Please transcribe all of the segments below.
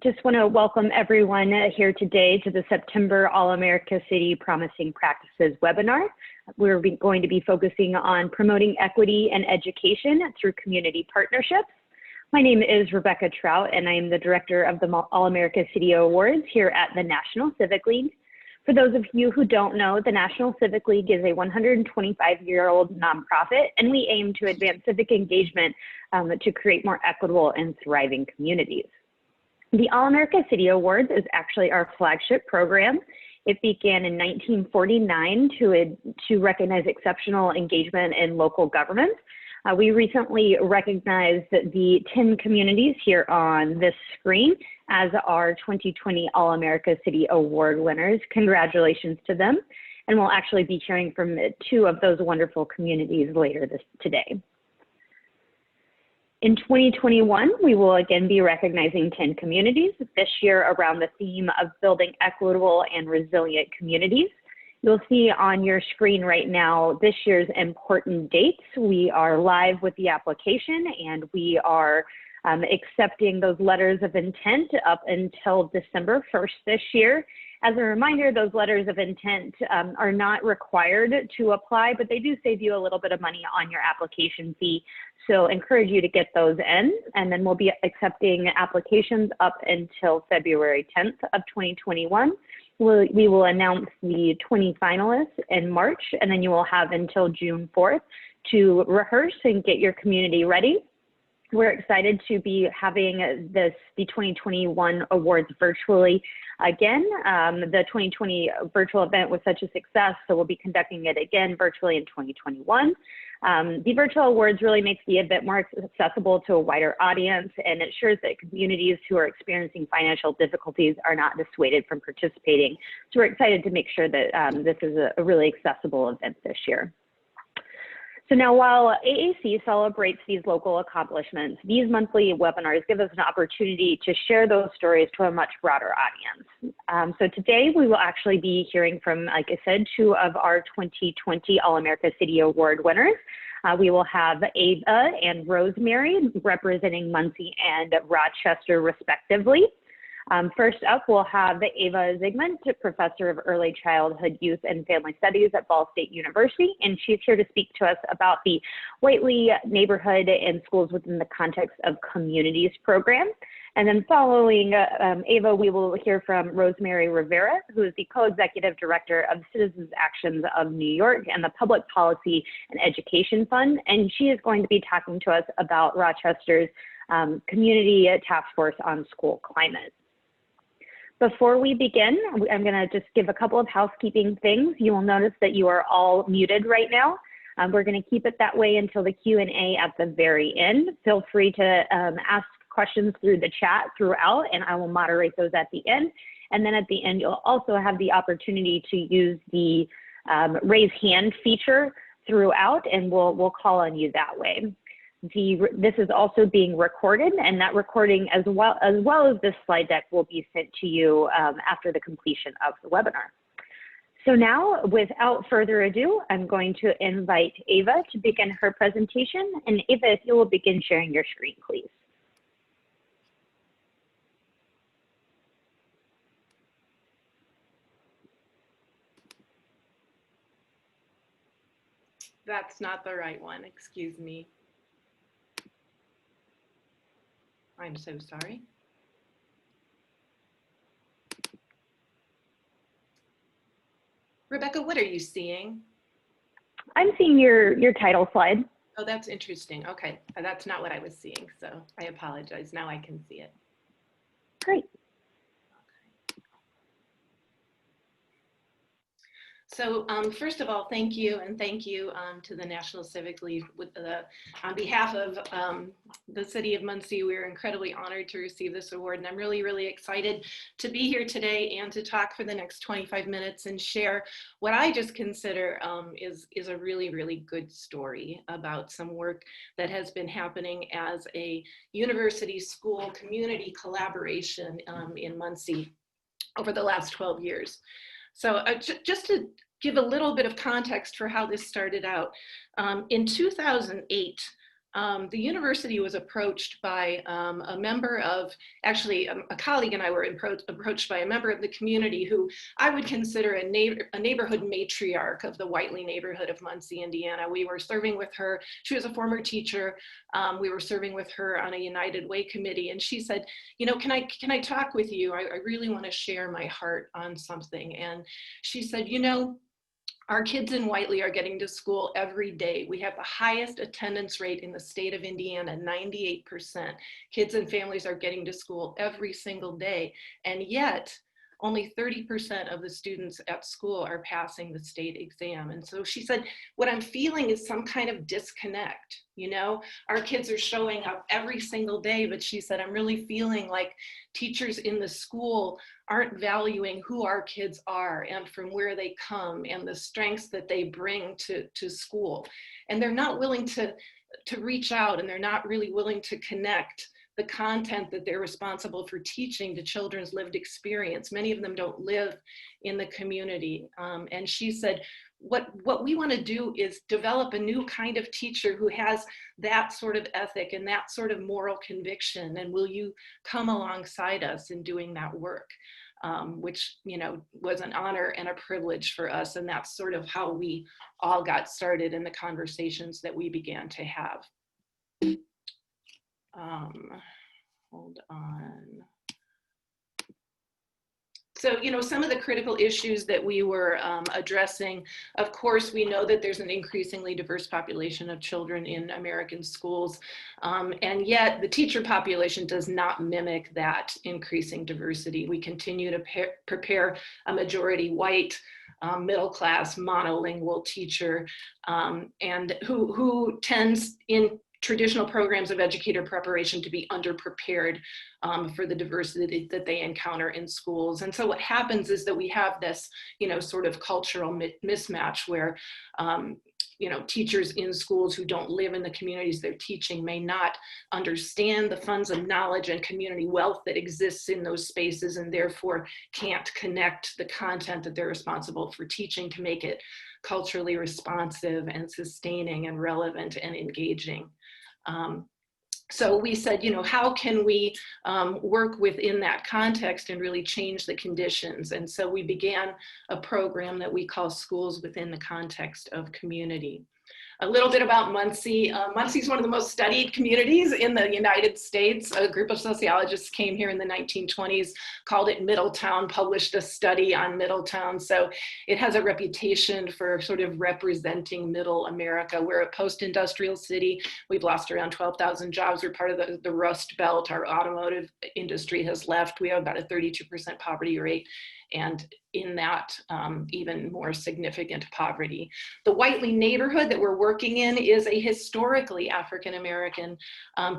Just want to welcome everyone here today to the September All-America City Promising Practices webinar. We're going to be focusing on promoting equity and education through community partnerships. My name is Rebecca Trout, and I am the director of the All-America City Awards here at the National Civic League. For those of you who don't know, the National Civic League is a 125-year-old nonprofit, and we aim to advance civic engagement to create more equitable and thriving communities. The All-America City Awards is actually our flagship program. It began in 1949 to recognize exceptional engagement in local government. We recently recognized the 10 communities here on this screen as our 2020 All-America City Award winners. Congratulations to them. And we'll actually be hearing from 2 of those wonderful communities later today. In 2021, we will again be recognizing 10 communities, this year around the theme of building equitable and resilient communities. You'll see on your screen right now this year's important dates. We are live with the application, and we are accepting those letters of intent up until December 1st this year. As a reminder, those letters of intent are not required to apply, but they do save you a little bit of money on your application fee. So encourage you to get those in, and then we'll be accepting applications up until February 10th of 2021. We will announce the 20 finalists in March, and then you will have until June 4th to rehearse and get your community ready. We're excited to be having the 2021 awards virtually again. The 2020 virtual event was such a success, so we'll be conducting it again virtually in 2021. The virtual awards really makes the event more accessible to a wider audience and ensures that communities who are experiencing financial difficulties are not dissuaded from participating. So we're excited to make sure that this is a really accessible event this year. So now, while AAC celebrates these local accomplishments, these monthly webinars give us an opportunity to share those stories to a much broader audience. So today we will actually be hearing from, like I said, 2 of our 2020 All-America City Award winners. We will have Ava and Rosemary representing Muncie and Rochester respectively. First up, we'll have Ava Zygmuntm, Professor of Early Childhood, Youth, and Family Studies at Ball State University, and she's here to speak to us about the Whiteley neighborhood and schools within the context of communities program. And then following Ava, we will hear from Rosemary Rivera, who is the co-executive director of Citizens Actions of New York and the Public Policy and Education Fund, and she is going to be talking to us about Rochester's Community Task Force on School Climate. Before we begin, I'm going to just give a couple of housekeeping things. You will notice that you are all muted right now. We're going to keep it that way until the Q&A at the very end. Feel free to ask questions through the chat throughout, and I will moderate those at the end. And then at the end, you'll also have the opportunity to use the raise hand feature throughout, and we'll call on you that way. This is also being recorded, and that recording as well as this slide deck will be sent to you after the completion of the webinar. So now, without further ado, I'm going to invite Ava to begin her presentation. And Ava, if you will begin sharing your screen, please. That's not the right one, excuse me. I'm so sorry. Rebecca, what are you seeing? I'm seeing your title slide. Oh, that's interesting. Okay, that's not what I was seeing, so I apologize. Now I can see it. Great. So first of all, thank you, and thank you to the National Civic League. On behalf of the City of Muncie, we're incredibly honored to receive this award, and I'm really, really excited to be here today and to talk for the next 25 minutes and share what I just consider is a really, really good story about some work that has been happening as a university school community collaboration in Muncie over the last 12 years. So just to give a little bit of context for how this started out, in 2008, the university was approached by a member of, actually a colleague and I were approached by a member of the community who I would consider a neighborhood matriarch of the Whiteley neighborhood of Muncie, Indiana. We were serving with her. She was a former teacher. We were serving with her on a United Way committee, and she said, you know, can I talk with you? I really want to share my heart on something. And she said, you know, our kids in Whiteley are getting to school every day. We have the highest attendance rate in the state of Indiana, 98%. Kids and families are getting to school every single day. And yet, only 30% of the students at school are passing the state exam. And so she said, what I'm feeling is some kind of disconnect. You know, our kids are showing up every single day, but she said, I'm really feeling like teachers in the school aren't valuing who our kids are and from where they come and the strengths that they bring to school. And they're not willing to reach out, and they're not really willing to connect the content that they're responsible for teaching to children's lived experience. Many of them don't live in the community. And she said, what we want to do is develop a new kind of teacher who has that sort of ethic and that sort of moral conviction. And will you come alongside us in doing that work? Which, you know, was an honor and a privilege for us. And that's sort of how we all got started in the conversations that we began to have. Hold on. So, you know, some of the critical issues that we were addressing, of course, we know that there's an increasingly diverse population of children in American schools, and yet the teacher population does not mimic that increasing diversity. We continue to prepare a majority white, middle-class, monolingual teacher, and who tends in traditional programs of educator preparation to be underprepared for the diversity that they encounter in schools. And so what happens is that we have this, you know, sort of cultural mismatch where, you know, teachers in schools who don't live in the communities they're teaching may not understand the funds of knowledge and community wealth that exists in those spaces, and therefore can't connect the content that they're responsible for teaching to make it culturally responsive and sustaining and relevant and engaging. So we said, you know, how can we work within that context and really change the conditions? And so we began a program that we call Schools Within the Context of Community. A little bit about Muncie. Muncie is one of the most studied communities in the United States. A group of sociologists came here in the 1920s, called it Middletown, published a study on Middletown. So it has a reputation for sort of representing middle America. We're a post-industrial city. We've lost around 12,000 jobs. We're part of the Rust Belt. Our automotive industry has left. We have about a 32% poverty rate, and in that, even more significant poverty. The Whiteley neighborhood that we're working in is a historically African-American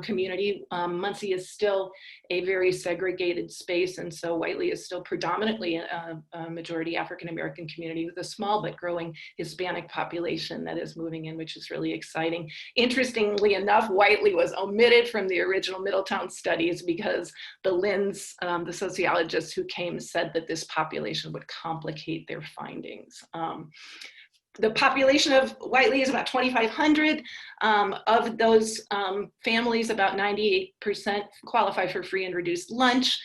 community. Muncie is still a very segregated space, and so Whiteley is still predominantly a majority African-American community with a small but growing Hispanic population that is moving in, which is really exciting. Interestingly enough, Whiteley was omitted from the original Middletown studies because the Linds, the sociologists who came, said that this population would complicate their findings. The population of Whiteley is about 2,500. Of those families, about 98% qualify for free and reduced lunch.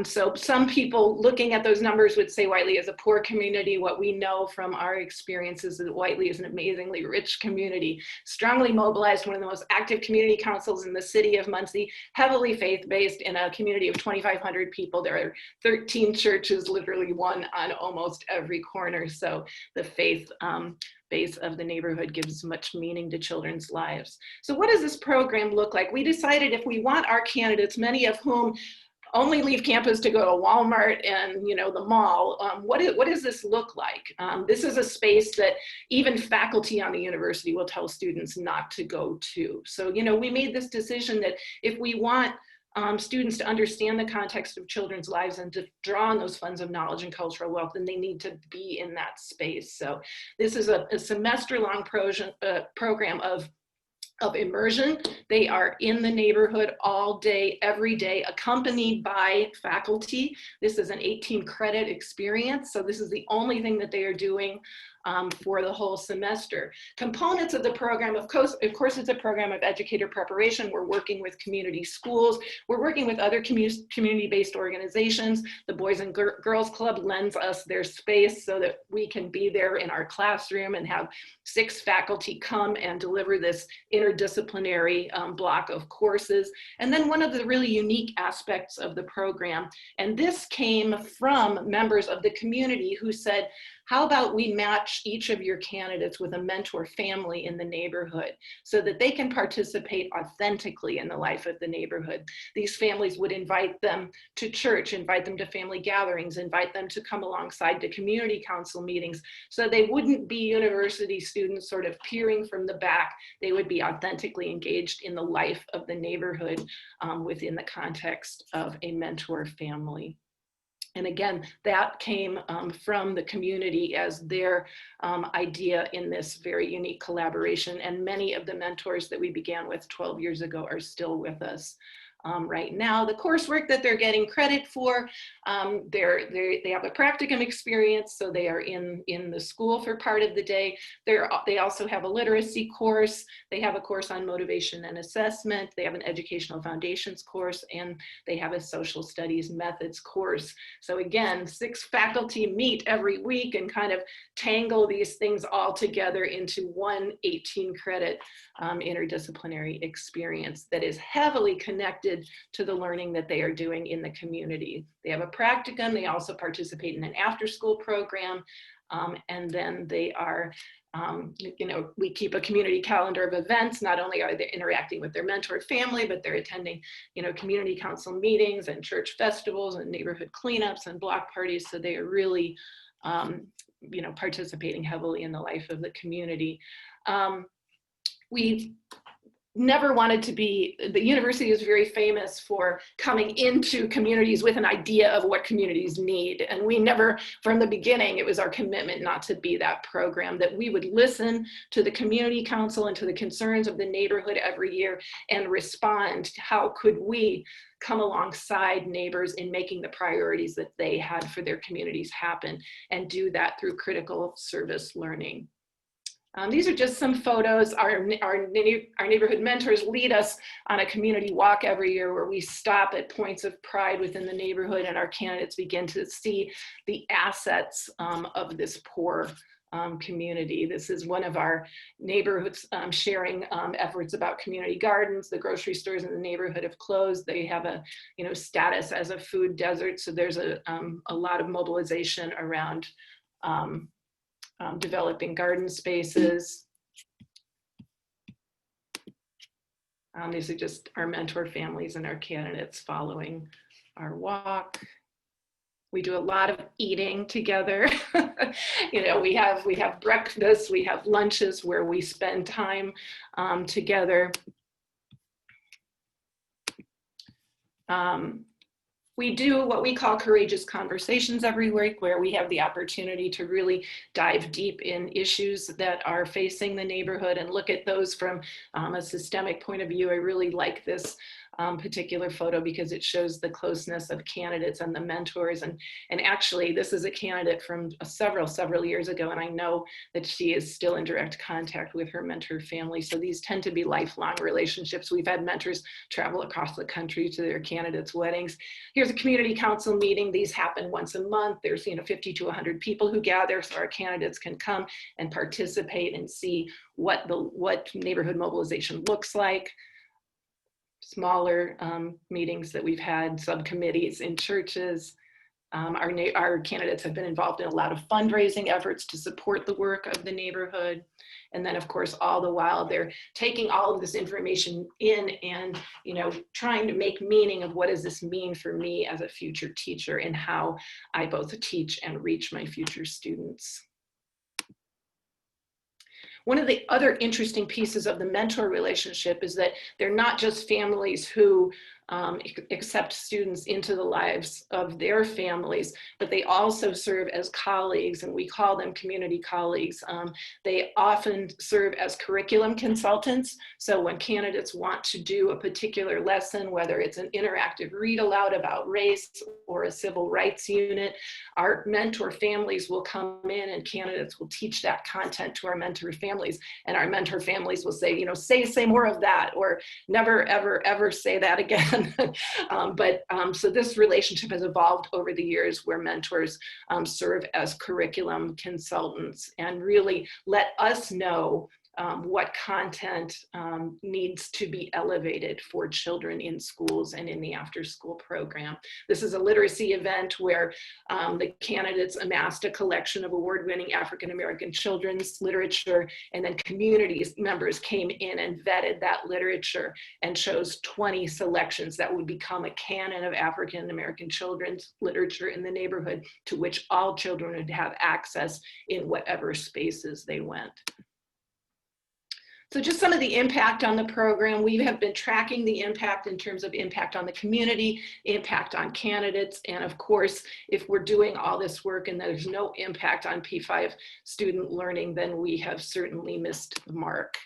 So some people looking at those numbers would say Whiteley is a poor community. What we know from our experiences is that Whiteley is an amazingly rich community, strongly mobilized, one of the most active community councils in the city of Muncie, heavily faith-based. In a community of 2,500 people, there are 13 churches, literally one on almost every corner. So the faith base of the neighborhood gives much meaning to children's lives. So what does this program look like? We decided if we want our candidates, many of whom only leave campus to go to Walmart and, you know, the mall, what does this look like? This is a space that even faculty on the university will tell students not to go to. So, you know, we made this decision that if we want students to understand the context of children's lives and to draw on those funds of knowledge and cultural wealth, then they need to be in that space. So this is a semester-long program of of immersion. They are in the neighborhood all day, every day, accompanied by faculty. This is an 18 credit experience, so this is the only thing that they are doing for the whole semester. Components of the program, of course, it's a program of educator preparation. We're working with community schools. We're working with other community-based organizations. The Boys and Girls Club lends us their space so that we can be there in our classroom and have 6 faculty come and deliver this interdisciplinary block of courses. And then one of the really unique aspects of the program, and this came from members of the community who said, how about we match each of your candidates with a mentor family in the neighborhood so that they can participate authentically in the life of the neighborhood. These families would invite them to church, invite them to family gatherings, invite them to come alongside to community council meetings, so they wouldn't be university students sort of peering from the back. They would be authentically engaged in the life of the neighborhood within the context of a mentor family. And again, that came from the community as their idea in this very unique collaboration. And many of the mentors that we began with 12 years ago are still with us right now. The coursework that they're getting credit for, they have a practicum experience, so they are in the school for part of the day. They also have a literacy course. They have a course on motivation and assessment. They have an educational foundations course, and they have a social studies methods course. So again, 6 faculty meet every week and kind of tangle these things all together into one 18 credit interdisciplinary experience that is heavily connected to the learning that they are doing in the community. They have a practicum. They also participate in an after-school program. And then they are, we keep a community calendar of events. Not only are they interacting with their mentor family, but they're attending, community council meetings and church festivals and neighborhood cleanups and block parties. So they are really, participating heavily in the life of the community. We've never wanted to be, the university is very famous for coming into communities with an idea of what communities need. And we never, from the beginning, it was our commitment not to be that program, that we would listen to the community council and to the concerns of the neighborhood every year and respond to how could we come alongside neighbors in making the priorities that they had for their communities happen, and do that through critical service learning. These are just some photos. Our neighborhood mentors lead us on a community walk every year where we stop at points of pride within the neighborhood, and our candidates begin to see the assets of this poor community. This is one of our neighborhoods sharing efforts about community gardens. The grocery stores in the neighborhood have closed. They have a status as a food desert, so there's a lot of mobilization around developing garden spaces. These are just our mentor families and our candidates following our walk. We do a lot of eating together. We have breakfast, we have lunches where we spend time together. We do what we call courageous conversations every week, where we have the opportunity to really dive deep in issues that are facing the neighborhood and look at those from a systemic point of view. I really like this particular photo because it shows the closeness of candidates and the mentors. And actually, this is a candidate from several years ago, and I know that she is still in direct contact with her mentor family. So these tend to be lifelong relationships. We've had mentors travel across the country to their candidates' weddings. Here's a community council meeting. These happen once a month. There's 50 to 100 people who gather, so our candidates can come and participate and see what neighborhood mobilization looks like. Smaller meetings that we've had, subcommittees in churches. Our candidates have been involved in a lot of fundraising efforts to support the work of the neighborhood. And then, of course, all the while they're taking all of this information in and trying to make meaning of what does this mean for me as a future teacher and how I both teach and reach my future students. One of the other interesting pieces of the mentor relationship is that they're not just families who accept students into the lives of their families, but they also serve as colleagues, and we call them community colleagues. They often serve as curriculum consultants. So when candidates want to do a particular lesson, whether it's an interactive read aloud about race or a civil rights unit, our mentor families will come in and candidates will teach that content to our mentor families. And our mentor families will say, you know, say more of that, or never, ever, ever say that again. So this relationship has evolved over the years, where mentors serve as curriculum consultants and really let us know what content needs to be elevated for children in schools and in the after-school program. This is a literacy event where the candidates amassed a collection of award-winning African-American children's literature, and then community members came in and vetted that literature and chose 20 selections that would become a canon of African-American children's literature in the neighborhood, to which all children would have access in whatever spaces they went. So just some of the impact on the program. We have been tracking the impact in terms of impact on the community, impact on candidates, and of course, if we're doing all this work and there's no impact on P5 student learning, then we have certainly missed the mark.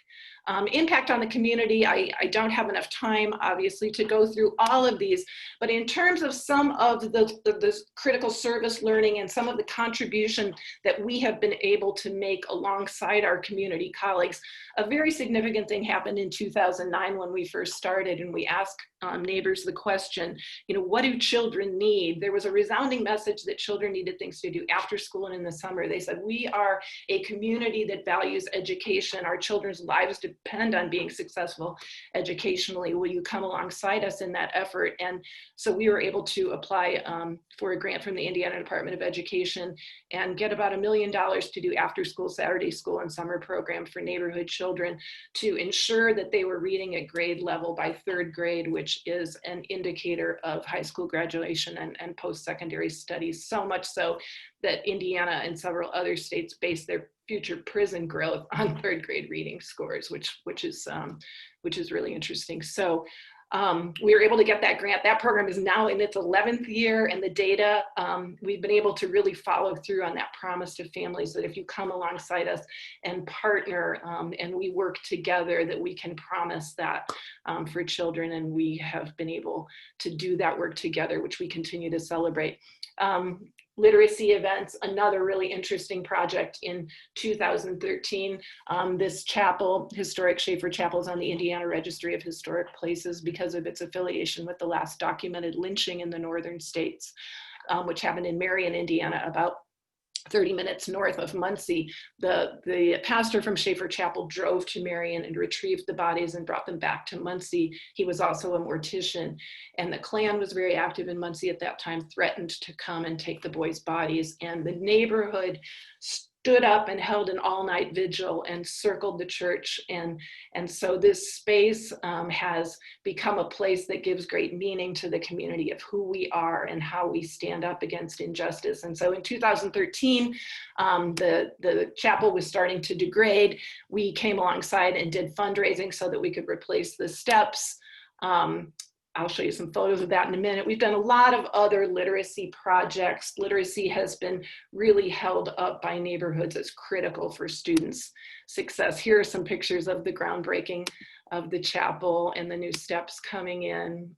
Impact on the community, I don't have enough time, obviously, to go through all of these, but in terms of some of the critical service learning and some of the contribution that we have been able to make alongside our community colleagues, a very significant thing happened in 2009 when we first started, and we asked neighbors the question, you know, what do children need? There was a resounding message that children needed things to do after school and in the summer. They said, we are a community that values education. Our children's lives depend on being successful educationally. Will you come alongside us in that effort? And so we were able to apply for a grant from the Indiana Department of Education and get about $1 million to do after school, Saturday school, and summer program for neighborhood children to ensure that they were reading at grade level by 3rd grade, which is an indicator of high school graduation and post-secondary studies, so much so that Indiana and several other states base their future prison growth on 3rd grade reading scores, which is really interesting. So we were able to get that grant. That program is now in its 11th year, and the data, we've been able to really follow through on that promise to families that if you come alongside us and partner and we work together, that we can promise that for children, and we have been able to do that work together, which we continue to celebrate. Literacy events, another really interesting project in 2013. This chapel, historic Schaefer Chapel, is on the Indiana Registry of Historic Places because of its affiliation with the last documented lynching in the northern states, which happened in Marion, Indiana, about 30 minutes north of Muncie. The pastor from Schaefer Chapel drove to Marion and retrieved the bodies and brought them back to Muncie. He was also a mortician, and the Klan was very active in Muncie at that time, threatened to come and take the boys' bodies, and the neighborhood stood up and held an all-night vigil and circled the church. And so this space has become a place that gives great meaning to the community of who we are and how we stand up against injustice. And so in 2013, the chapel was starting to degrade. We came alongside and did fundraising so that we could replace the steps. I'll show you some photos of that in a minute. We've done a lot of other literacy projects. Literacy has been really held up by neighborhoods as critical for students' success. Here are some pictures of the groundbreaking of the chapel and the new steps coming in.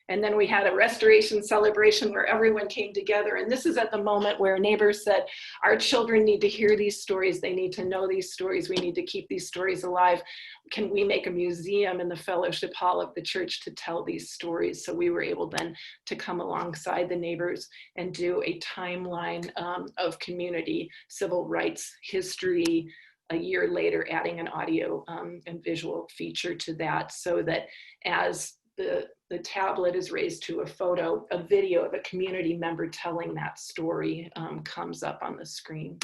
And then we had a restoration celebration where everyone came together. And this is at the moment where neighbors said, our children need to hear these stories. They need to know these stories. We need to keep these stories alive. Can we make a museum in the fellowship hall of the church to tell these stories? So we were able then to come alongside the neighbors and do a timeline of community, civil rights history, a year later adding an audio and visual feature to that, so that as the tablet is raised to a photo, a video of a community member telling that story comes up on the screen.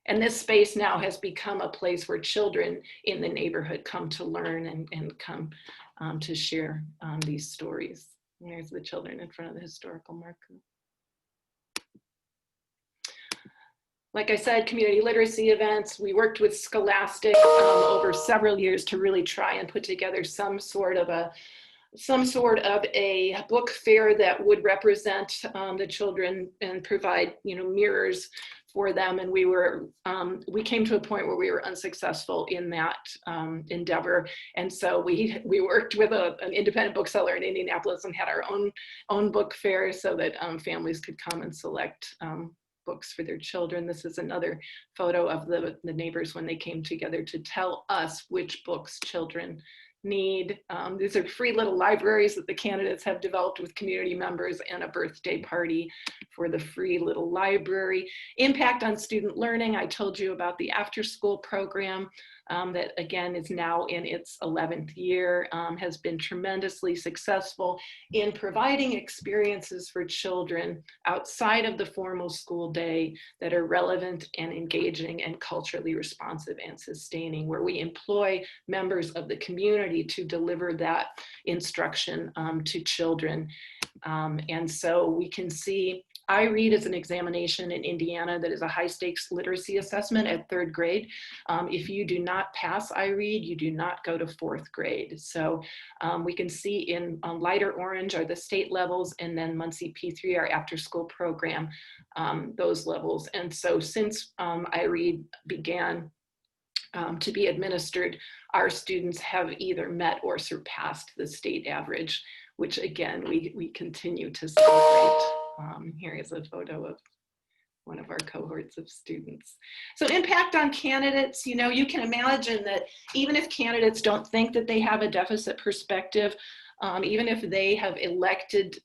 And this space now has become a place where children in the neighborhood come to learn and come to share these stories. And there's the children in front of the historical marker. like I said, community literacy events. We worked with Scholastic over several years to really try and put together some sort of a book fair that would represent the children and provide, mirrors for them. And we came to a point where we were unsuccessful in that endeavor. And so we worked with an independent bookseller in Indianapolis and had our own book fair so that families could come and select books for their children. This is another photo of the neighbors when they came together to tell us which books children need. These are free little libraries that the candidates have developed with community members, and a birthday party for the free little library. Impact on student learning. I told you about the after school program that again is now in its 11th year, has been tremendously successful in providing experiences for children outside of the formal school day that are relevant and engaging and culturally responsive and sustaining, where we employ members of the community to deliver that instruction to children. And so we can see iRead is an examination in Indiana that is a high stakes literacy assessment at 3rd grade. If you do not pass iRead, you do not go to 4th grade. So we can see in lighter orange are the state levels, and then Muncie P3, our after school program, those levels. And so since iRead began to be administered, our students have either met or surpassed the state average, which again, we continue to celebrate. Here is a photo of one of our cohorts of students. So impact on candidates, you can imagine that even if candidates don't think that they have a deficit perspective, even if they have elected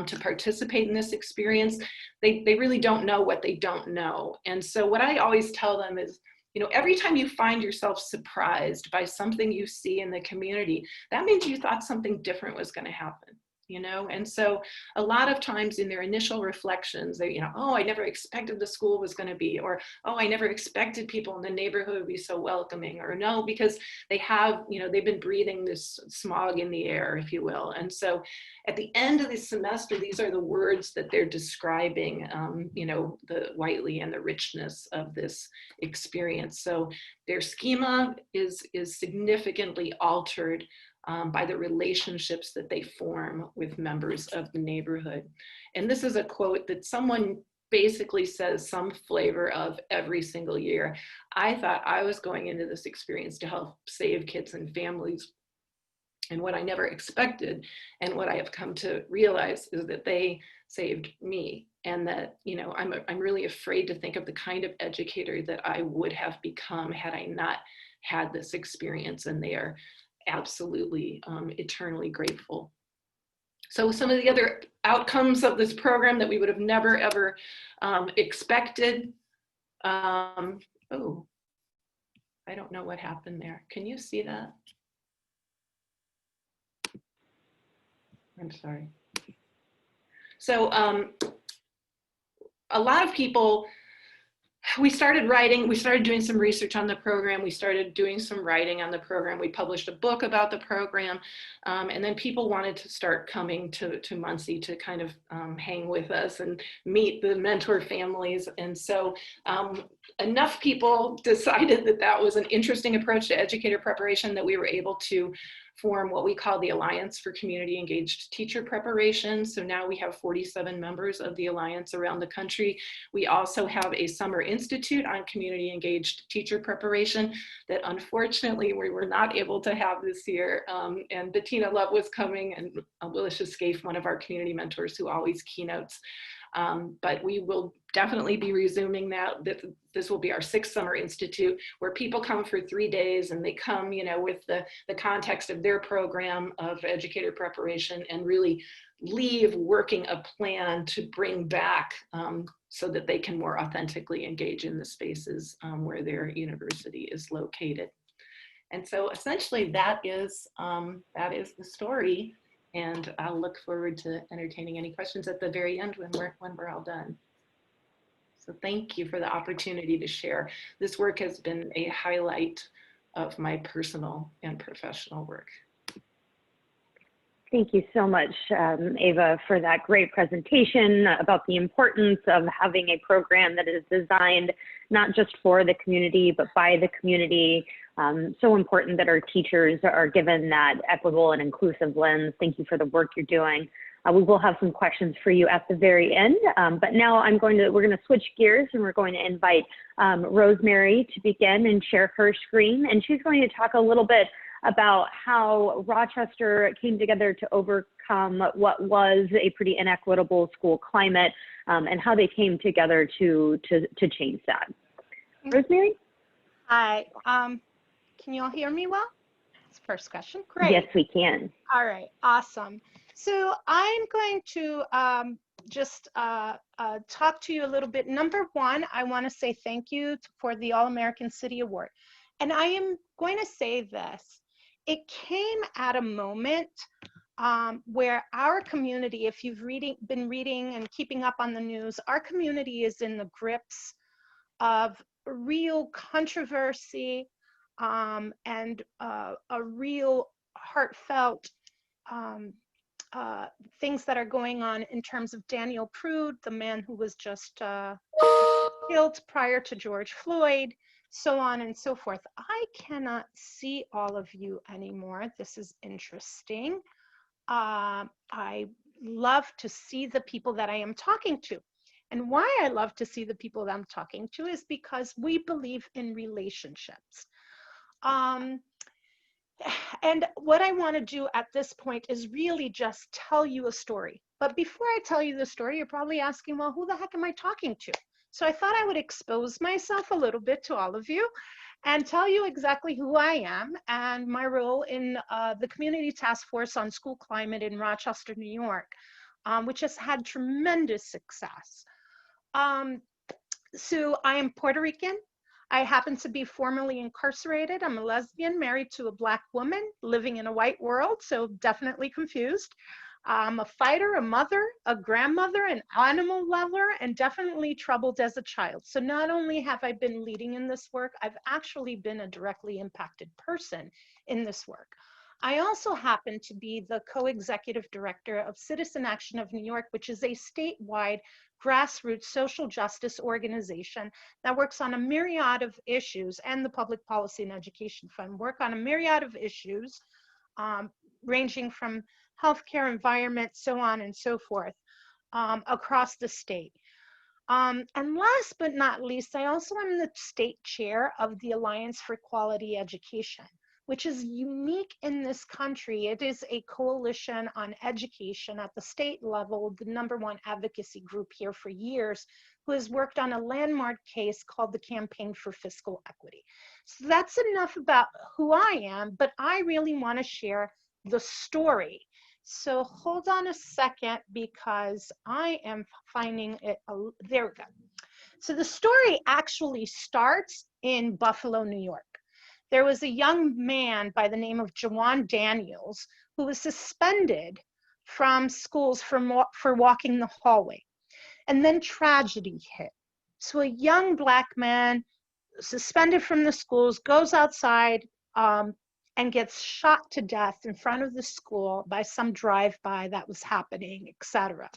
to participate in this experience, they really don't know what they don't know. And so what I always tell them is, every time you find yourself surprised by something you see in the community, that means you thought something different was going to happen. And so a lot of times in their initial reflections, they, oh, I never expected the school was going to be, or, oh, I never expected people in the neighborhood would be so welcoming, or no, because they have, they've been breathing this smog in the air, if you will. And so at the end of the semester, these are the words that they're describing, the Whiteley and the richness of this experience. So their schema is significantly altered by the relationships that they form with members of the neighborhood. And this is a quote that someone basically says some flavor of every single year. I thought I was going into this experience to help save kids and families. And what I never expected, and what I have come to realize, is that they saved me. And that, I'm really afraid to think of the kind of educator that I would have become had I not had this experience. And they are absolutely eternally grateful. So some of the other outcomes of this program that we would have never ever expected. Oh, I don't know what happened there. Can you see that? I'm sorry. So a lot of people, we started doing some research on the program. We started doing some writing on the program. We published a book about the program. And then people wanted to start coming to Muncie to kind of hang with us and meet the mentor families. And so enough people decided that that was an interesting approach to educator preparation that we were able to form what we call the Alliance for Community Engaged Teacher Preparation. So now we have 47 members of the Alliance around the country. We also have a summer institute on community engaged teacher preparation that unfortunately we were not able to have this year. And Bettina Love was coming, and Willisha Scaife, one of our community mentors who always keynotes. But we will definitely be resuming that. This will be our 6th summer institute, where people come for 3 days, and they come, with the context of their program of educator preparation, and really leave working a plan to bring back so that they can more authentically engage in the spaces where their university is located. And so essentially that is the story. And I'll look forward to entertaining any questions at the very end when we're all done. So thank you for the opportunity to share. This work has been a highlight of my personal and professional work. Thank you so much, Ava, for that great presentation about the importance of having a program that is designed not just for the community, but by the community. So important that our teachers are given that equitable and inclusive lens. Thank you for the work you're doing. We will have some questions for you at the very end, but now we're going to switch gears and we're going to invite Rosemary to begin and share her screen. And she's going to talk a little bit about how Rochester came together to overcome what was a pretty inequitable school climate, and how they came together to change that. Rosemary? Hi, can you all hear me well? That's the first question. Great. Yes, we can. All right, awesome. So I'm going to just talk to you a little bit. Number one, I want to say thank you for the All-American City Award. And I am going to say this. It came at a moment where our community, if you've been reading and keeping up on the news, our community is in the grips of real controversy and a real heartfelt things that are going on in terms of Daniel Prude, the man who was just killed prior to George Floyd, so on and so forth. I cannot see all of you anymore. This is interesting. I love to see the people that I am talking to. And why I love to see the people that I'm talking to is because we believe in relationships. And what I want to do at this point is really just tell you a story. But before I tell you the story, you're probably asking, well, who the heck am I talking to? So I thought I would expose myself a little bit to all of you and tell you exactly who I am and my role in the Community Task Force on School Climate in Rochester, New York, which has had tremendous success. So I am Puerto Rican. I happen to be formerly incarcerated. I'm a lesbian, married to a Black woman, living in a white world, so definitely confused. I'm a fighter, a mother, a grandmother, an animal lover, and definitely troubled as a child. So not only have I been leading in this work, I've actually been a directly impacted person in this work. I also happen to be the co-executive director of Citizen Action of New York, which is a statewide grassroots social justice organization that works on a myriad of issues, and the Public Policy and Education Fund work on a myriad of issues, ranging from healthcare, environment, so on and so forth, across the state. And last but not least, I also am the state chair of the Alliance for Quality Education, which is unique in this country. It is a coalition on education at the state level, the #1 advocacy group here for years, who has worked on a landmark case called the Campaign for Fiscal Equity. So that's enough about who I am, but I really want to share the story. So hold on a second, because I am finding it, there we go. So the story actually starts in Buffalo, New York. There was a young man by the name of Jawan Daniels who was suspended from schools for walking the hallway. And then tragedy hit. So a young Black man suspended from the schools goes outside and gets shot to death in front of the school by some drive-by that was happening, etc.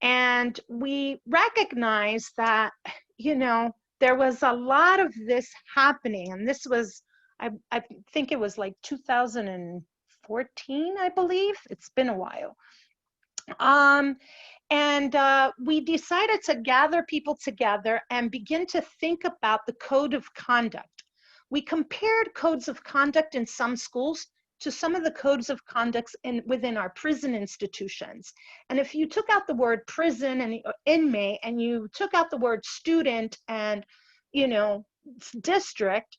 And we recognize that, you know, there was a lot of this happening, and this was, I think it was like 2014, I believe. It's been a while. We decided to gather people together and begin to think about the code of conduct. We compared codes of conduct in some schools to some of the codes of conduct within our prison institutions. And if you took out the word prison and inmate, and you took out the word student and, you know, district,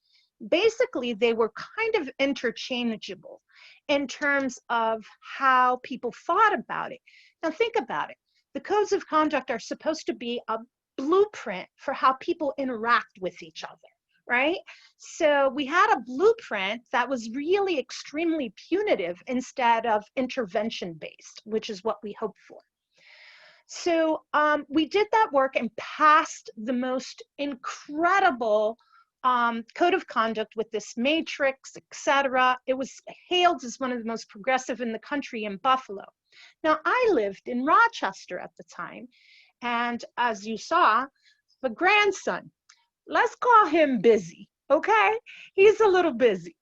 basically they were kind of interchangeable in terms of how people thought about it. Now think about it. The codes of conduct are supposed to be a blueprint for how people interact with each other, right? So we had a blueprint that was really extremely punitive instead of intervention-based, which is what we hoped for. So we did that work and passed the most incredible code of conduct with this matrix, etc. It was hailed as one of the most progressive in the country in Buffalo. Now, I lived in Rochester at the time, and as you saw, the grandson, let's call him busy, okay? He's a little busy.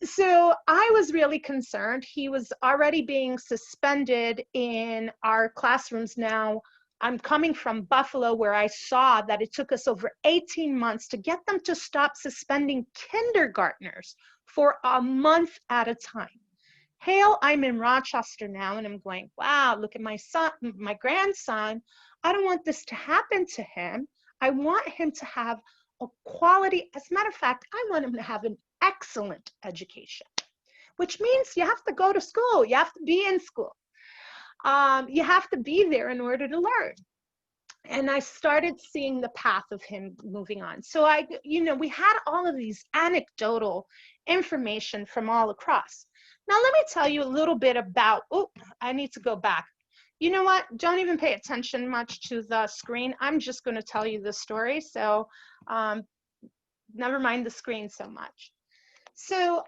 So I was really concerned. He was already being suspended in our classrooms. Now, I'm coming from Buffalo, where I saw that it took us over 18 months to get them to stop suspending kindergartners for a month at a time. Hail, I'm in Rochester now, and I'm going, wow, look at my son, my grandson. I don't want this to happen to him. I want him to have a quality, as a matter of fact, I want him to have an excellent education, which means you have to go to school. You have to be in school. You have to be there in order to learn. And I started seeing the path of him moving on. So we had all of these anecdotal information from all across. Now, let me tell you a little bit about, I need to go back. You know what? Don't even pay attention much to the screen. I'm just going to tell you the story. So never mind the screen so much. So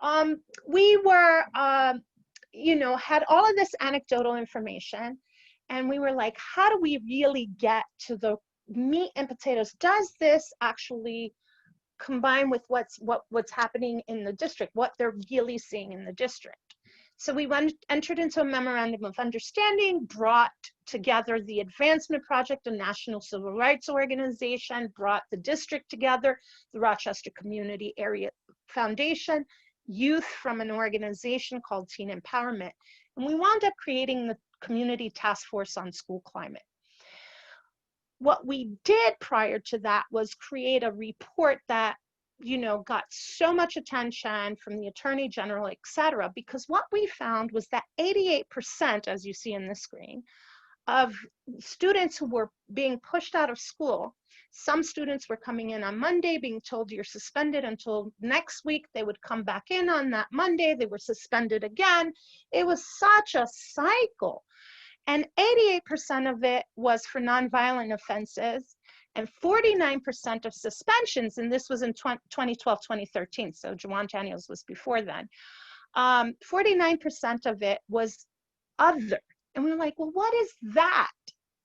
we were, had all of this anecdotal information, and we were like, how do we really get to the meat and potatoes? Does this actually combine with what's happening in the district, what they're really seeing in the district? So we entered into a memorandum of understanding, brought together the Advancement Project, a national civil rights organization, brought the district together, the Rochester Community Area Foundation, youth from an organization called Teen Empowerment. And we wound up creating the Community Task Force on School Climate. What we did prior to that was create a report that got so much attention from the Attorney General, et cetera, because what we found was that 88%, as you see in the screen, of students who were being pushed out of school, some students were coming in on Monday being told you're suspended until next week. They would come back in on that Monday. They were suspended again. It was such a cycle. And 88% of it was for nonviolent offenses, and 49% of suspensions, and this was in 2012, 2013, so Juwan Daniels was before then, 49% of it was other. And we were like, well, what is that?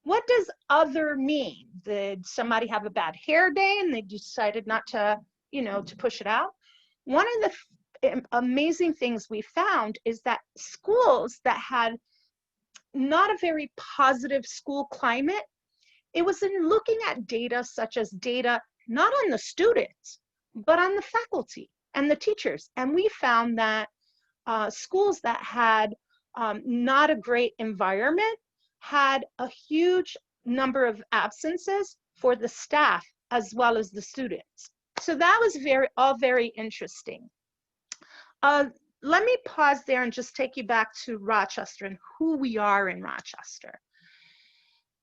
What does other mean? Did somebody have a bad hair day and they decided not to, to push it out? One of the amazing things we found is that schools that had not a very positive school climate, it was in looking at data such as data not on the students, but on the faculty and the teachers. And we found that schools that had not a great environment had a huge number of absences for the staff as well as the students. So that was all very interesting. Let me pause there and just take you back to Rochester and who we are in Rochester.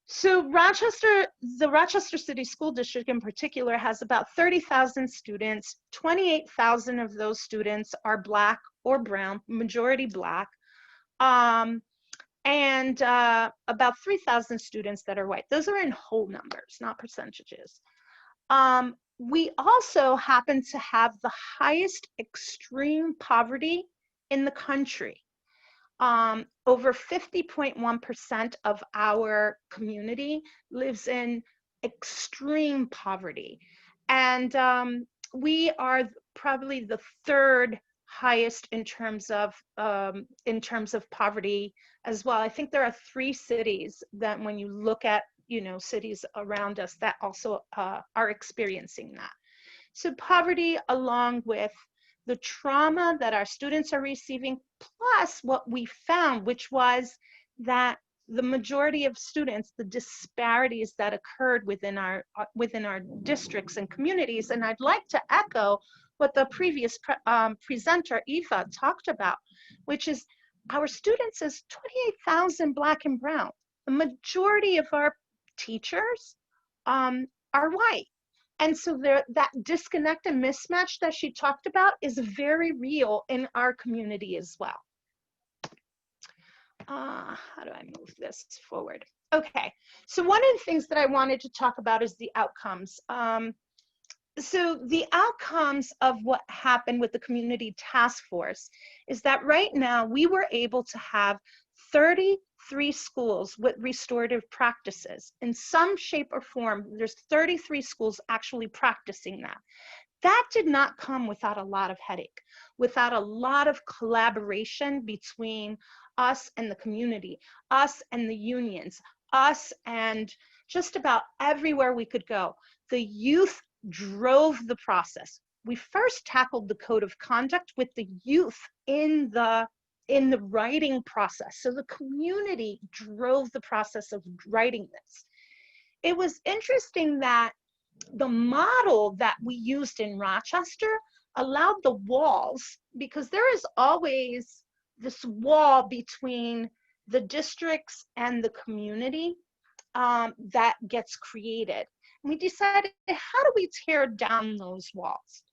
So Rochester, the Rochester City School District in particular, has about 30,000 students. 28,000 of those students are Black or brown, majority Black, and about 3,000 students that are white. Those are in whole numbers, not percentages. We also happen to have the highest extreme poverty in the country. Over 50.1% of our community lives in extreme poverty. And we are probably the third highest in terms of poverty as well. I think there are 3 cities that when you look at, cities around us that also are experiencing that. So poverty, along with the trauma that our students are receiving, plus what we found, which was that the majority of students, the disparities that occurred within our districts and communities. And I'd like to echo what the previous presenter, Eva, talked about, which is our students is 28,000 Black and brown. The majority of our teachers are white. And so that disconnect and mismatch that she talked about is very real in our community as well. How do I move this forward? Okay, so one of the things that I wanted to talk about is the outcomes. So the outcomes of what happened with the community task force is that right now we were able to have 33 schools with restorative practices. In some shape or form, there's 33 schools actually practicing that. That did not come without a lot of headache, without a lot of collaboration between us and the community, us and the unions, us and just about everywhere we could go. The youth drove the process. We first tackled the code of conduct with the youth in the writing process. So the community drove the process of writing this. It was interesting that the model that we used in Rochester allowed the walls, because there is always this wall between the districts and the community that gets created. And we decided, how do we tear down those walls?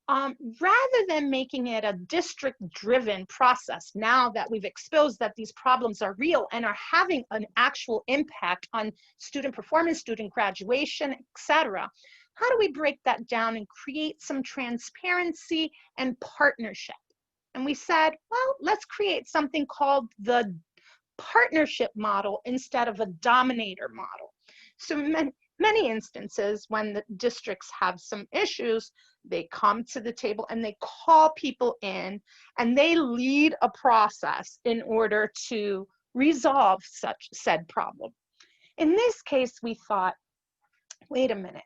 Rather than making it a district-driven process, now that we've exposed that these problems are real and are having an actual impact on student performance, student graduation, etc., how do we break that down and create some transparency and partnership? And we said, well, let's create something called the partnership model instead of a dominator model. So many instances when the districts have some issues, they come to the table and they call people in and they lead a process in order to resolve such said problem. In this case, we thought, wait a minute.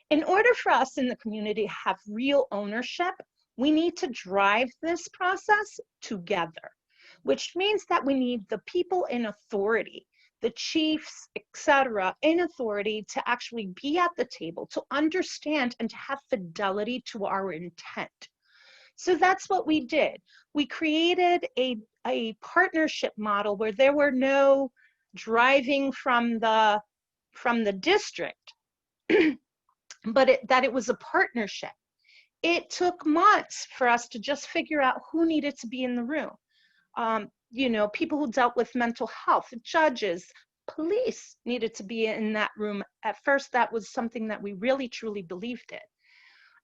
In order for us in the community to have real ownership, we need to drive this process together, which means that we need the people in authority, the chiefs, etc., in authority to actually be at the table, to understand and to have fidelity to our intent. So that's what we did. We created a partnership model where there were no driving from the district, but that it was a partnership. It took months for us to just figure out who needed to be in the room. You know, people who dealt with mental health, judges, police needed to be in that room. At first, that was something that we really truly believed in.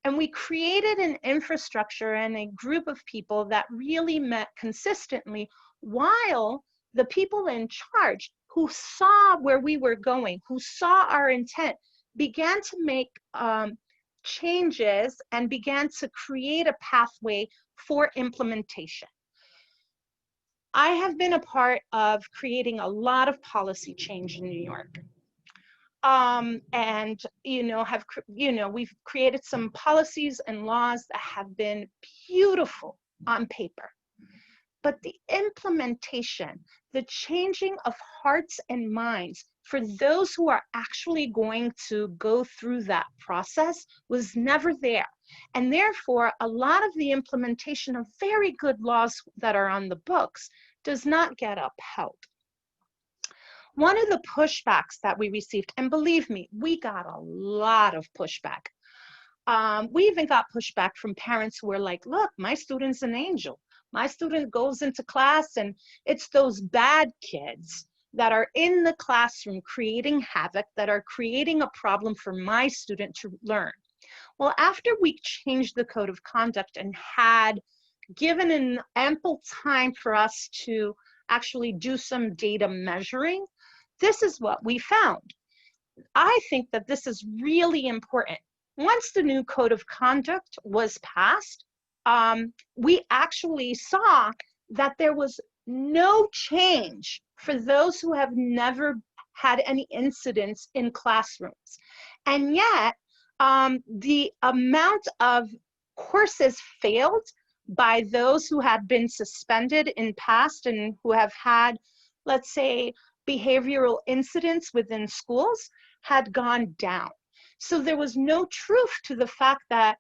And we created an infrastructure and a group of people that really met consistently, while the people in charge who saw where we were going, who saw our intent, began to make changes and began to create a pathway for implementation. I have been a part of creating a lot of policy change in New York. And, we've created some policies and laws that have been beautiful on paper. But the implementation, the changing of hearts and minds for those who are actually going to go through that process was never there. And therefore, a lot of the implementation of very good laws that are on the books does not get upheld. One of the pushbacks that we received, and believe me, we got a lot of pushback. We even got pushback from parents who were like, look, my student's an angel. My student goes into class and it's those bad kids that are in the classroom creating havoc, that are creating a problem for my student to learn. Well, after we changed the code of conduct and had given an ample time for us to actually do some data measuring, this is what we found. I think that this is really important. Once the new code of conduct was passed, we actually saw that there was no change for those who have never had any incidents in classrooms. And yet, the amount of courses failed by those who had been suspended in past and who have had, let's say, behavioral incidents within schools had gone down. So there was no truth to the fact that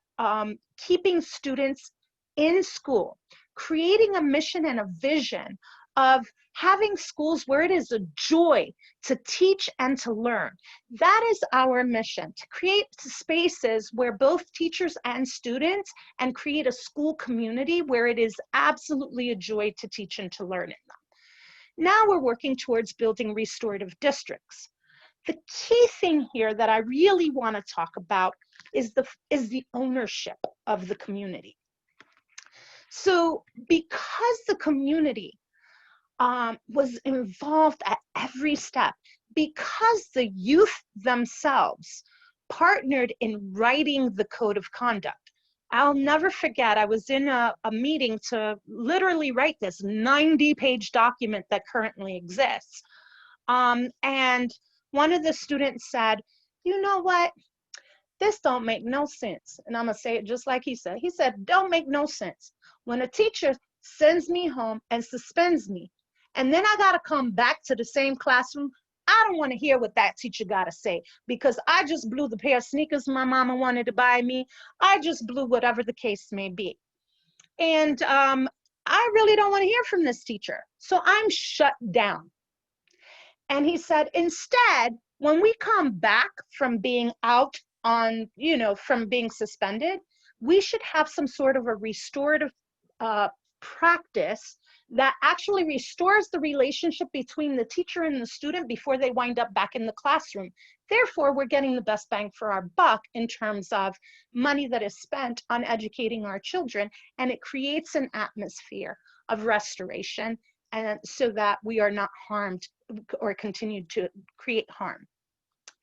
keeping students in school, creating a mission and a vision of having schools where it is a joy to teach and to learn. That is our mission, to create spaces where both teachers and students, and create a school community where it is absolutely a joy to teach and to learn in them. Now we're working towards building restorative districts. The key thing here that I really want to talk about is the ownership of the community. So because the community was involved at every step, because the youth themselves partnered in writing the code of conduct. I'll never forget, I was in a meeting to literally write this 90-page document that currently exists. And one of the students said, you know what? This don't make no sense. And I'm gonna say it just like he said. He said, don't make no sense. When a teacher sends me home and suspends me, and then I gotta come back to the same classroom, I don't wanna hear what that teacher gotta say, because I just blew the pair of sneakers my mama wanted to buy me. I just blew whatever the case may be. And I really don't wanna hear from this teacher. So I'm shut down. And he said, instead, when we come back from being out on, from being suspended, we should have some sort of a restorative practice that actually restores the relationship between the teacher and the student before they wind up back in the classroom. Therefore, we're getting the best bang for our buck in terms of money that is spent on educating our children, and it creates an atmosphere of restoration, and so that we are not harmed or continue to create harm.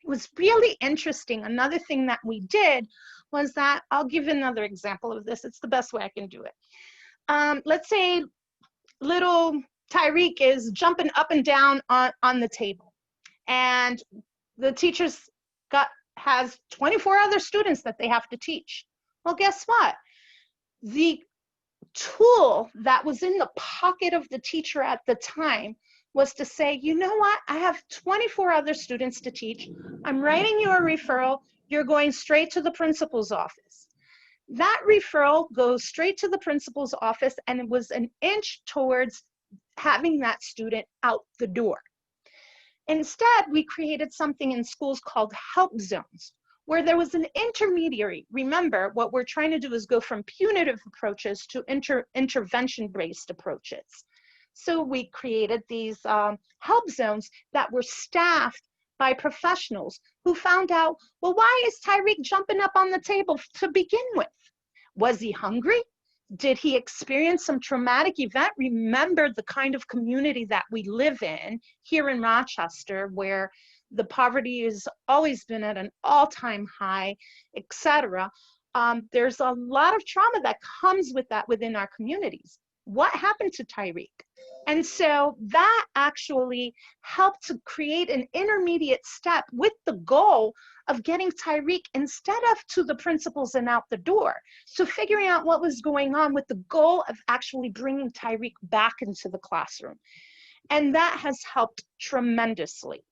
It was really interesting. Another thing that we did was that, I'll give another example of this. It's the best way I can do it. Let's say little Tyreek is jumping up and down on the table, and the teacher's has 24 other students that they have to teach. Well, guess what? The tool that was in the pocket of the teacher at the time was to say, you know what, I have 24 other students to teach. I'm writing you a referral. You're going straight to the principal's office. That referral goes straight to the principal's office, and it was an inch towards having that student out the door. Instead, we created something in schools called help zones, where there was an intermediary. Remember, what we're trying to do is go from punitive approaches to intervention-based approaches. So we created these help zones that were staffed by professionals who found out, well, why is Tyreek jumping up on the table to begin with? Was he hungry? Did he experience some traumatic event? Remember the kind of community that we live in here in Rochester, where the poverty has always been at an all-time high, etc. There's a lot of trauma that comes with that within our communities. What happened to Tyreek? And so that actually helped to create an intermediate step with the goal of getting Tyreek, instead of to the principals and out the door, so figuring out what was going on with the goal of actually bringing Tyreek back into the classroom. And that has helped tremendously.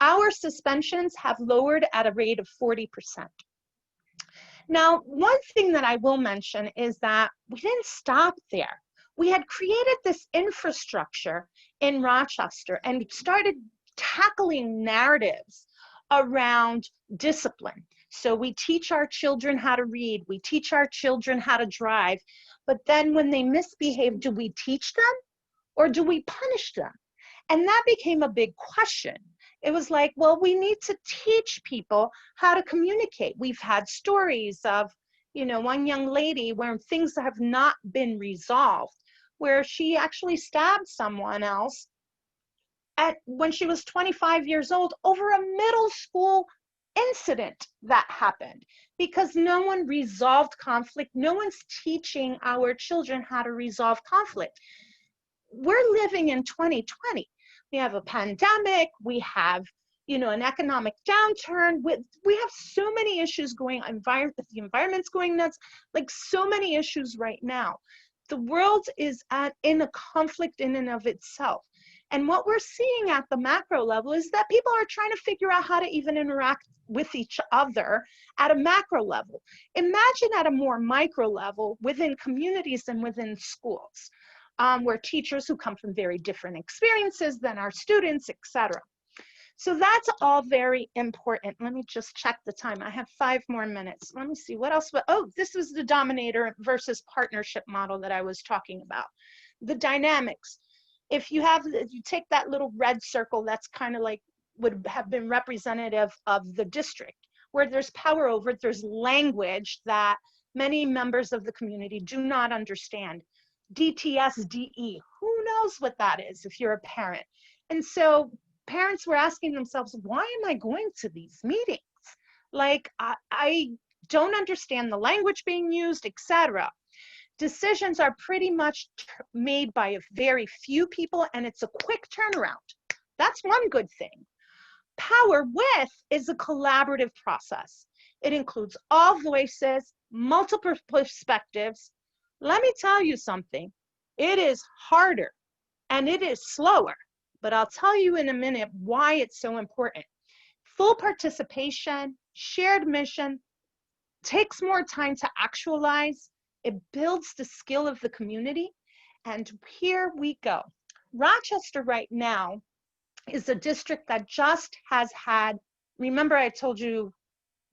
Our suspensions have lowered at a rate of 40%. Now, one thing that I will mention is that we didn't stop there. We had created this infrastructure in Rochester and started tackling narratives around discipline. So we teach our children how to read, we teach our children how to drive, but then when they misbehave, do we teach them or do we punish them? And that became a big question. It was like, well, we need to teach people how to communicate. We've had stories of, one young lady where things have not been resolved, where she actually stabbed someone else when she was 25 years old over a middle school incident that happened, because no one resolved conflict. No one's teaching our children how to resolve conflict. We're living in 2020. We have a pandemic, we have, an economic downturn. We have so many issues going on. The environment's going nuts, like so many issues right now. The world is in a conflict in and of itself. And what we're seeing at the macro level is that people are trying to figure out how to even interact with each other at a macro level. Imagine at a more micro level within communities and within schools, where teachers who come from very different experiences than our students, etc. So that's all very important. Let me just check the time. I have 5 more minutes. Let me see what else. Oh, this was the dominator versus partnership model that I was talking about. The dynamics. If you take that little red circle, that's kind of like would have been representative of the district. Where there's power over it, there's language that many members of the community do not understand. DTSDE, who knows what that is if you're a parent? And so parents were asking themselves, why am I going to these meetings? Like, I don't understand the language being used, etc. Decisions are pretty much made by a very few people, and it's a quick turnaround. That's one good thing. Power with is a collaborative process. It includes all voices, multiple perspectives. Let me tell you something. It is harder and it is slower, but I'll tell you in a minute why it's so important. Full participation, shared mission, takes more time to actualize. It builds the skill of the community. And here we go. Rochester right now is a district that just has had, remember I told you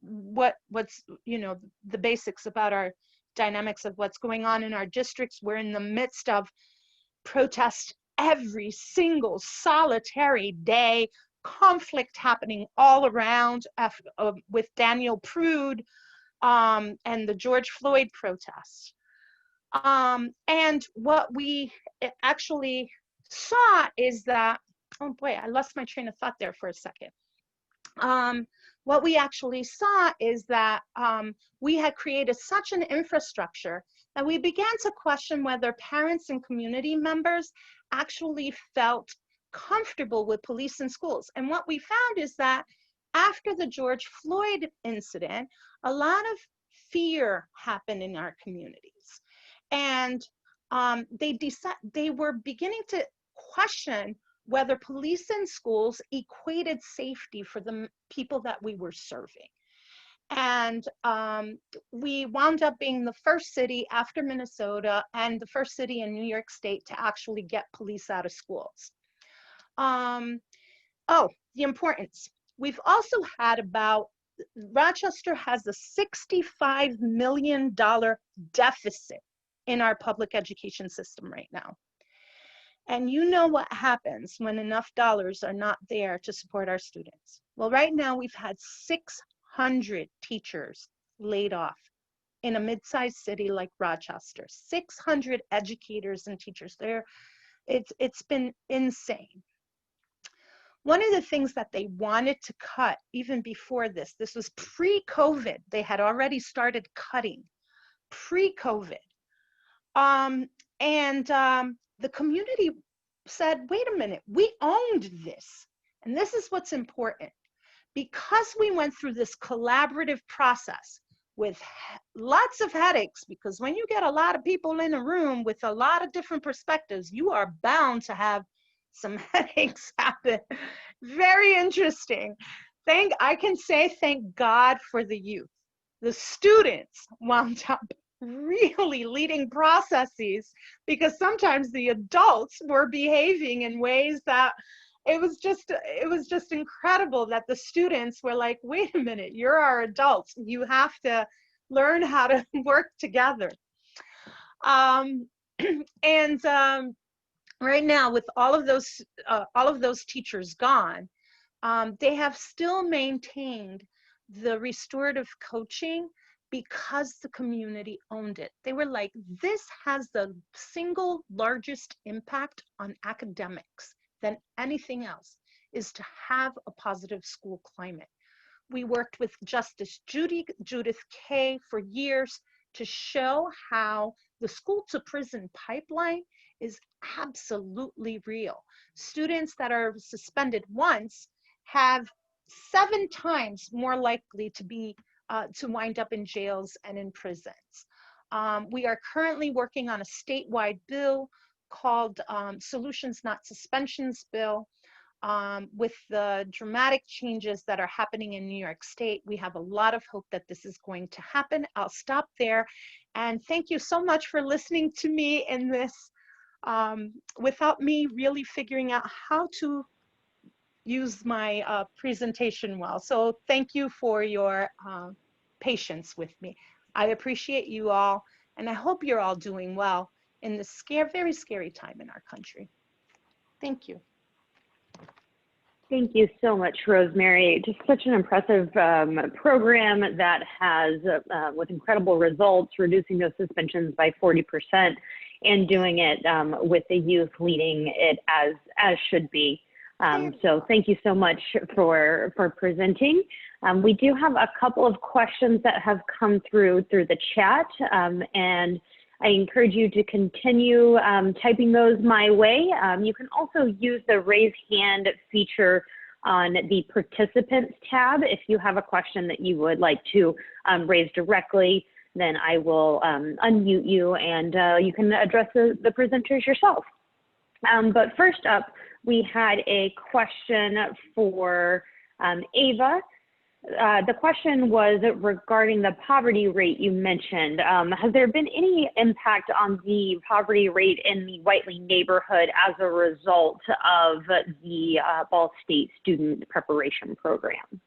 what's, you know, the basics about our dynamics of what's going on in our districts. We're in the midst of protests every single solitary day, conflict happening all around with Daniel Prude and the George Floyd protests. And what we actually saw is that, oh boy, I lost my train of thought there for a second. What we actually saw is that we had created such an infrastructure that we began to question whether parents and community members actually felt comfortable with police in schools. And what we found is that after the George Floyd incident, a lot of fear happened in our communities. And they were beginning to question whether police in schools equated safety for the people that we were serving. And we wound up being the first city after Minnesota and the first city in New York State to actually get police out of schools. Oh, the importance. We've also had Rochester has a $65 million deficit in our public education system right now. And you know what happens when enough dollars are not there to support our students. Well, right now we've had 600 teachers laid off in a mid-sized city like Rochester. 600 educators and teachers there. It's been insane. One of the things that they wanted to cut even before this was pre-COVID. They had already started cutting pre-COVID. The community said, wait a minute, we owned this. And this is what's important. Because we went through this collaborative process with lots of headaches, because when you get a lot of people in a room with a lot of different perspectives, you are bound to have some headaches happen. Very interesting. I can say thank God for the youth. The students wound up really leading processes because sometimes the adults were behaving in ways that it was just incredible that the students were like, wait a minute, you're our adults. You have to learn how to work together. Right now, with all of those teachers gone, they have still maintained the restorative coaching because the community owned it. They were like, this has the single largest impact on academics than anything else, is to have a positive school climate. We worked with Justice Judith Kay for years to show how the school to prison pipeline is absolutely real. Students that are suspended once have 7 times more likely to wind up in jails and in prisons. We are currently working on a statewide bill called Solutions Not Suspensions Bill. With the dramatic changes that are happening in New York State, we have a lot of hope that this is going to happen. I'll stop there. And thank you so much for listening to me in this, without me really figuring out how to use my presentation well. So thank you for your patience with me. I appreciate you all, and I hope you're all doing well in this very scary time in our country. Thank you. Thank you so much, Rosemary. Just such an impressive program that has, with incredible results, reducing those suspensions by 40% and doing it with the youth leading it as should be. So thank you so much for presenting. We do have a couple of questions that have come through the chat, and I encourage you to continue typing those my way. You can also use the raise hand feature on the participants tab. If you have a question that you would like to raise directly, then I will unmute you and you can address the presenters yourself. But first up, we had a question for Ava. The question was regarding the poverty rate you mentioned. Has there been any impact on the poverty rate in the Whiteley neighborhood as a result of the Ball State Student Preparation Program?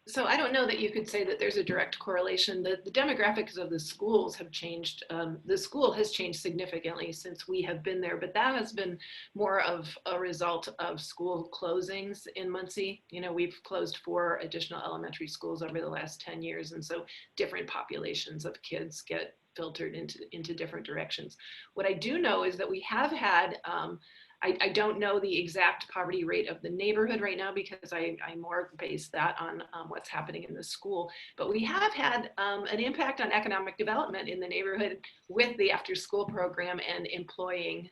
So I don't know that you could say that there's a direct correlation. The demographics of the schools have changed. The school has changed significantly since we have been there, but that has been more of a result of school closings in Muncie. You know, we've closed 4 additional elementary schools over the last 10 years, and so different populations of kids get filtered into different directions. What I do know is that we have had, I don't know the exact poverty rate of the neighborhood right now because I more base that on what's happening in the school. But we have had an impact on economic development in the neighborhood with the after school program and employing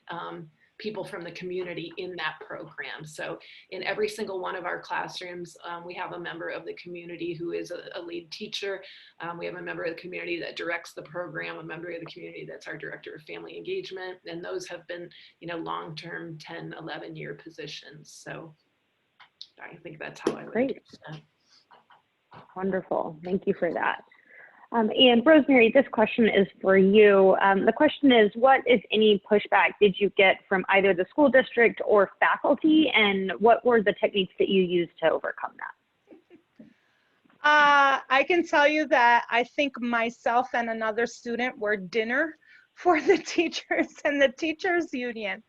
people from the community in that program. So in every single one of our classrooms, we have a member of the community who is a lead teacher. We have a member of the community that directs the program, a member of the community that's our director of family engagement. And those have been, you know, long-term 10, 11-year positions. So I think that's how I would do that. Wonderful. Thank you for that. And Rosemary, this question is for you. The question is, what, if any, pushback did you get from either the school district or faculty, and what were the techniques that you used to overcome that? I can tell you that I think myself and another student were dinner for the teachers and the teachers union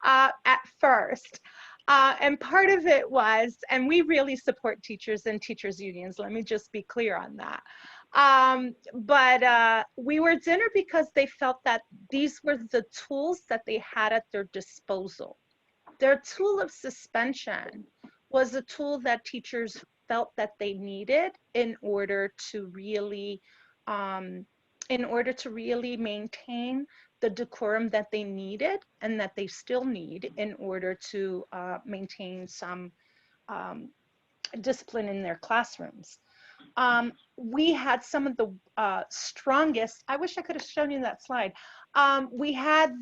at first. And part of it was, and we really support teachers and teachers unions, let me just be clear on that. But we were dinner because they felt that these were the tools that they had at their disposal. Their tool of suspension was a tool that teachers felt that they needed in order to really maintain the decorum that they needed and that they still need in order to maintain some discipline in their classrooms. We had some of the strongest, I wish I could have shown you that slide. We had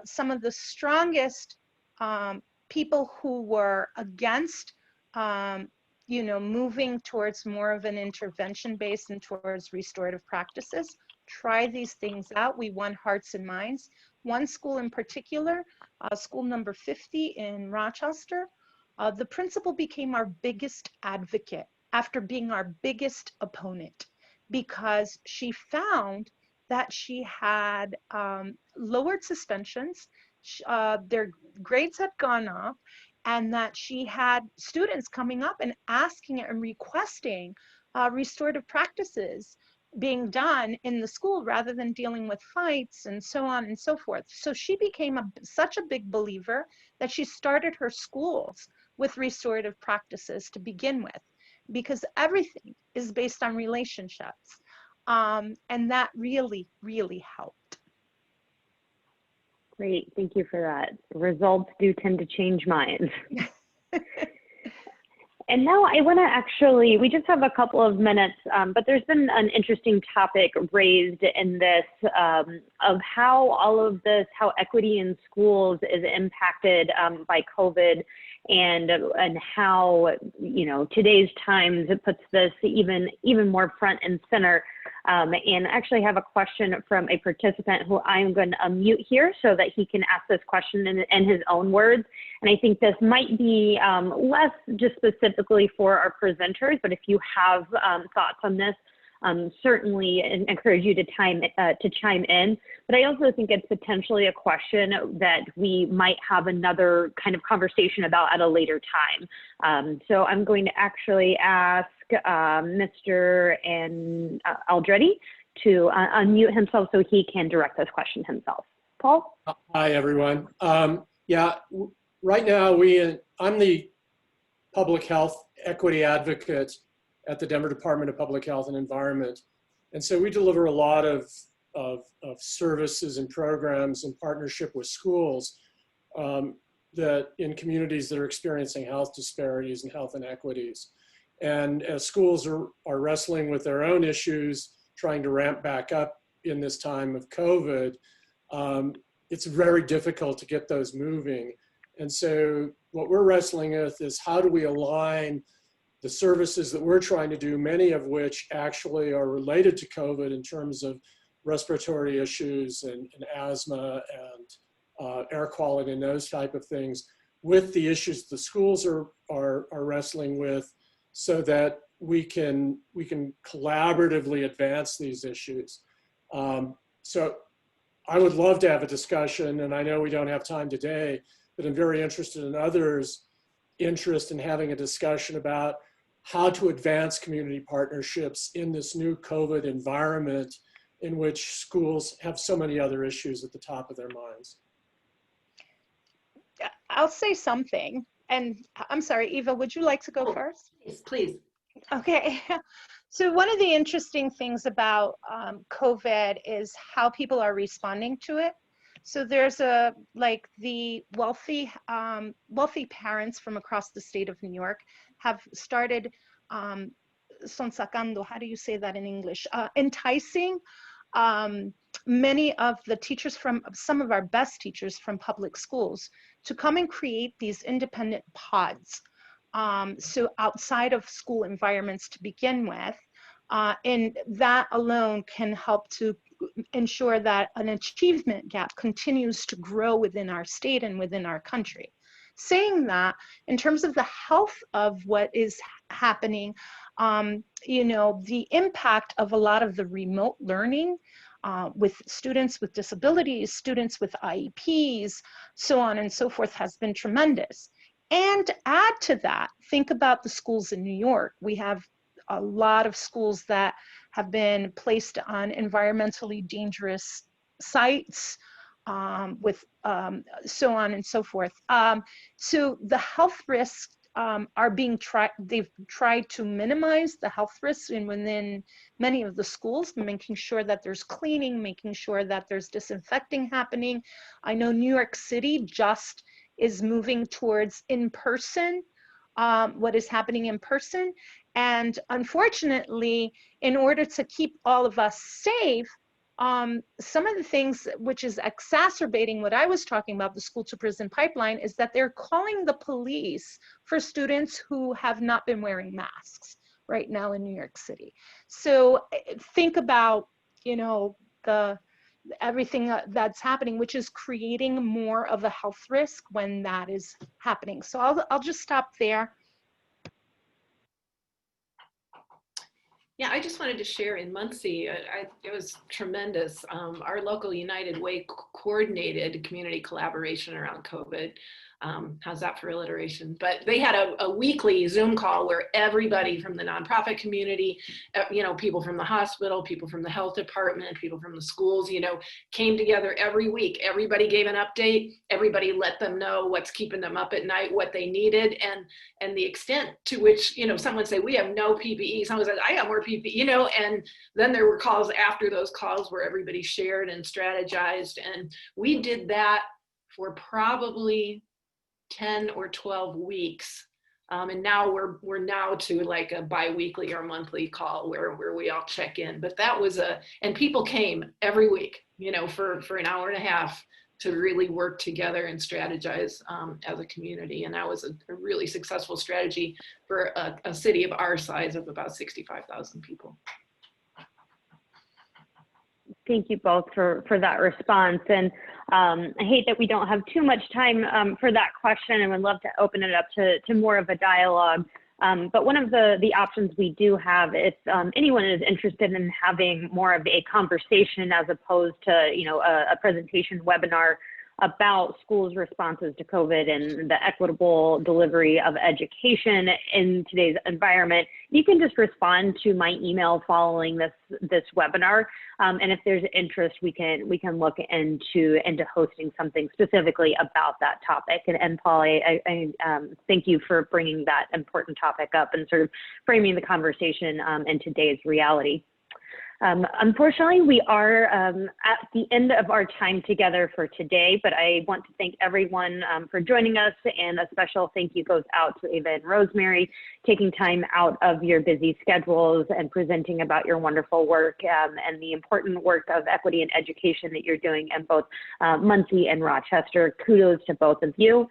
some of the strongest people who were against, you know, moving towards more of an intervention based and towards restorative practices. Try these things out. We won hearts and minds. One school in particular, school number 50 in Rochester, the principal became our biggest advocate after being our biggest opponent, because she found that she had lowered suspensions, their grades had gone up, and that she had students coming up and asking and requesting restorative practices being done in the school rather than dealing with fights and so on and so forth. So she became such a big believer that she started her schools with restorative practices to begin with, because everything is based on relationships. And that really, really helped. Great, thank you for that. Results do tend to change minds. And now I want to actually, we just have a couple of minutes, but there's been an interesting topic raised in this of how all of this, how equity in schools is impacted by COVID, and how, you know, today's times, it puts this even more front and center. And I actually have a question from a participant who I'm going to unmute here so that he can ask this question in his own words. And I think this might be less just specifically for our presenters, but if you have thoughts on this, certainly encourage you to chime in. But I also think it's potentially a question that we might have another kind of conversation about at a later time. So I'm going to actually ask Mr. Aldretti to unmute himself so he can direct this question himself. Paul? Hi, everyone. Yeah, right now I'm the public health equity advocate at the Denver Department of Public Health and Environment. And so we deliver a lot of services and programs in partnership with schools that in communities that are experiencing health disparities and health inequities. And as schools are wrestling with their own issues, trying to ramp back up in this time of COVID, it's very difficult to get those moving. And so what we're wrestling with is how do we align the services that we're trying to do, many of which actually are related to COVID in terms of respiratory issues and asthma and air quality and those type of things, with the issues the schools are wrestling with, so that we can collaboratively advance these issues. So I would love to have a discussion, and I know we don't have time today, but I'm very interested in others' interest in having a discussion about how to advance community partnerships in this new COVID environment in which schools have so many other issues at the top of their minds. I'll say something, and I'm sorry, Eva, would you like to go first? Please, please. Okay. So one of the interesting things about COVID is how people are responding to it. So there's the wealthy parents from across the state of New York have started son sacando, how do you say that in English? Enticing many of the teachers some of our best teachers from public schools to come and create these independent pods. So outside of school environments to begin with, and that alone can help to ensure that an achievement gap continues to grow within our state and within our country. Saying that, in terms of the health of what is happening, the impact of a lot of the remote learning with students with disabilities, students with IEPs, so on and so forth, has been tremendous. And add to that, think about the schools in New York. We have a lot of schools that have been placed on environmentally dangerous sites with so on and so forth. So the health risks are being they've tried to minimize the health risks within many of the schools, making sure that there's cleaning, making sure that there's disinfecting happening. I know New York City just is moving towards in-person, what is happening in person. And unfortunately, in order to keep all of us safe, some of the things which is exacerbating what I was talking about, the school to prison pipeline, is that they're calling the police for students who have not been wearing masks right now in New York City. So think about, everything that's happening, which is creating more of a health risk when that is happening. So I'll just stop there. Yeah, I just wanted to share in Muncie, it was tremendous. Our local United Way coordinated community collaboration around COVID. How's that for alliteration? But they had a weekly Zoom call where everybody from the nonprofit community, people from the hospital, people from the health department, people from the schools, came together every week. Everybody gave an update. Everybody let them know what's keeping them up at night, what they needed, and the extent to which, someone would say, we have no PPE. Someone said, I got more PPE, and then there were calls after those calls where everybody shared and strategized. And we did that for probably 10 or 12 weeks. And now we're now to like a bi-weekly or monthly call where we all check in. But that was and people came every week, for an hour and a half to really work together and strategize as a community. And that was a really successful strategy for a city of our size of about 65,000 people. Thank you both for that response. And I hate that we don't have too much time for that question, and would love to open it up to more of a dialogue. But one of the options we do have, if anyone is interested in having more of a conversation as opposed to, you know, a presentation webinar about schools' responses to COVID and the equitable delivery of education in today's environment, you can just respond to my email following this webinar. And if there's interest, we can look into hosting something specifically about that topic. And Paul, I thank you for bringing that important topic up and sort of framing the conversation in today's reality. Unfortunately, we are at the end of our time together for today, but I want to thank everyone for joining us, and a special thank you goes out to Ava and Rosemary, taking time out of your busy schedules and presenting about your wonderful work and the important work of equity and education that you're doing in both Muncie and Rochester. Kudos to both of you.